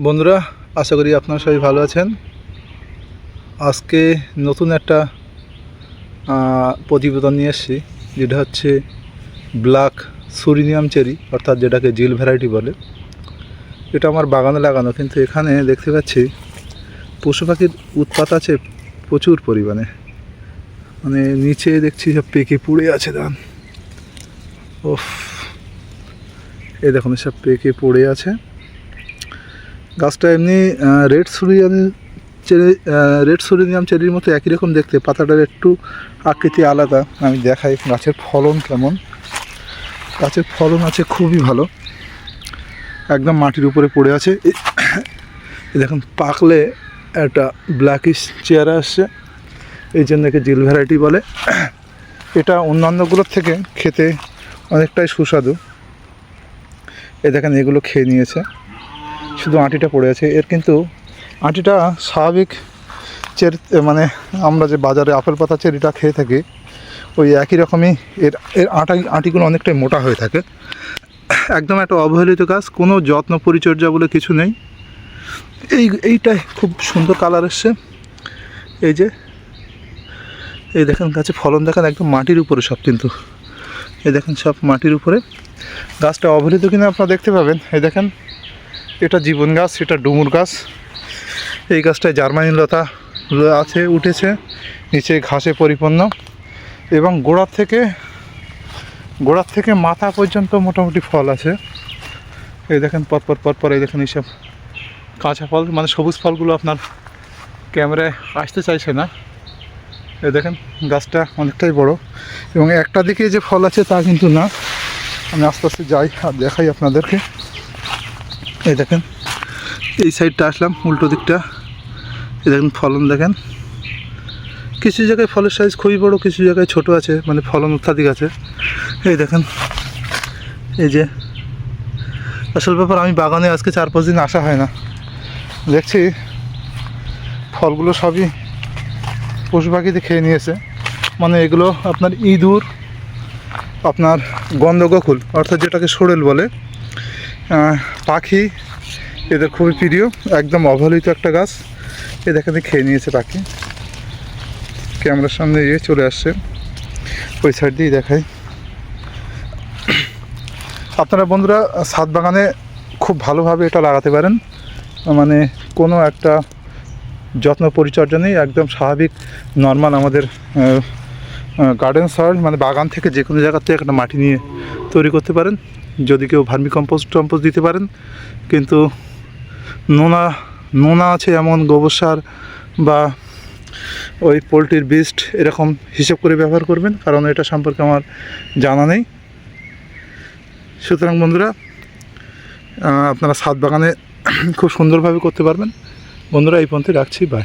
বন্ধুরা, আশা করি আপনারা সবাই ভালো আছেন। আজকে নতুন একটা প্রতিবেদন নিয়ে এসেছি, যেটা হচ্ছে ব্ল্যাক সুরিনিয়াম চেরি, অর্থাৎ যেটাকে জিল ভ্যারাইটি বলে। এটা আমার বাগানে লাগানো, কিন্তু এখানে দেখতে পাচ্ছি পশু পাখির উৎপাত আছে প্রচুর পরিমাণে। মানে নিচে দেখছি সব পেকে পড়ে আছে। দান ওফ, এই দেখুন সব পেকে পড়ে আছে। গাছটা এমনি রেড সুরিনিয়াম চেরির মতো একই রকম দেখতে, পাতাটার একটু আকৃতি আলাদা। আমি দেখাই গাছের ফলন কেমন। গাছের ফলন আছে খুবই ভালো, একদম মাটির উপরে পড়ে আছে। দেখুন পাকলে একটা ব্ল্যাকিশ চেহারা আসছে, এই জন্য একে জিল ভ্যারাইটি বলে। এটা অন্যান্যগুলোর থেকে খেতে অনেকটাই সুস্বাদু। এই দেখেন এগুলো খেয়ে নিয়েছে, শুধু আঁটিটা পড়ে আছে। এর কিন্তু আঁটিটা স্বাভাবিক চেরি, মানে আমরা যে বাজারে আপেল পাতা চেরিটা খেয়ে থাকি ওই একই রকমই এর এর আঁটিগুলো অনেকটাই মোটা হয়ে থাকে। একদম একটা অবহেলিত গাছ, কোনো যত্ন পরিচর্যা বলে কিছু নেই। এইটাই খুব সুন্দর কালার এসছে। এই দেখেন গাছে ফলন দেখেন, একদম মাটির উপরে সব, কিন্তু এই দেখেন সব মাটির উপরে। গাছটা অবহেলিত কিনা আপনারা দেখতে পাবেন। এই দেখেন এটা জীবন গাছ, এটা ডুমুর গাছ। এই গাছটায় জার্মানি লতা আছে, উঠেছে, নিচে ঘাসে পরিপূর্ণ, এবং গোড়ার থেকে মাথা পর্যন্ত মোটামুটি ফল আছে। এই দেখেন পরপর এই দেখেন এইসব কাঁচা ফল, মানে সবুজ ফলগুলো আপনার ক্যামেরায় আসতে চাইছে না। এই দেখেন গাছটা অনেকটাই বড়, এবং একটা দিকে যে ফল আছে তা কিন্তু না। আমি আস্তে আস্তে যাই আর দেখাই আপনাদেরকে। এই দেখেন এই সাইডটা আসলাম, উল্টো দিকটা। এই দেখেন ফলন দেখেন, কিছু জায়গায় ফলের সাইজ খুবই বড়, কিছু জায়গায় ছোট আছে, মানে ফলন অত্যাধিক আছে। এই দেখেন, এই যে আসল ব্যাপার, আমি বাগানে আজকে 4-5 দিন আসা হয় না। দেখছি ফলগুলো সবই পশু পাখিতে খেয়ে নিয়েছে। মানে এগুলো আপনার ইঁদুর, আপনার গন্ধগোকুল অর্থাৎ যেটাকে সোরেল বলে, পাখি এদের খুবই প্রিয়। একদম অবহেলিত একটা গাছ। এ দেখেন খেয়ে নিয়েছে পাখি, ক্যামেরার সামনে চলে আসছে। ওই সাইড দিয়েই দেখাই। আপনারা বন্ধুরা ছাদ বাগানে খুব ভালোভাবে এটা লাগাতে পারেন। মানে কোনো একটা যত্ন পরিচর্যা নেই, একদম স্বাভাবিক নর্মাল আমাদের গার্ডেন সয়েল, মানে বাগান থেকে যে কোনো জায়গা থেকে একটা মাটি নিয়ে তৈরি করতে পারেন। যদি কেউ ভার্মি কম্পোস্ট দিতে পারেন, কিন্তু নোনা আছে এমন গোবর সার বা ওই পোলট্রির বিস্ট এরকম হিসেব করে ব্যবহার করবেন, কারণ এটা সম্পর্কে আমার জানা নেই। সুতরাং বন্ধুরা আপনারা ছাদ বাগানে খুব সুন্দরভাবে করতে পারবেন। বন্ধুরা এই পর্যন্ত রাখছি, বাই।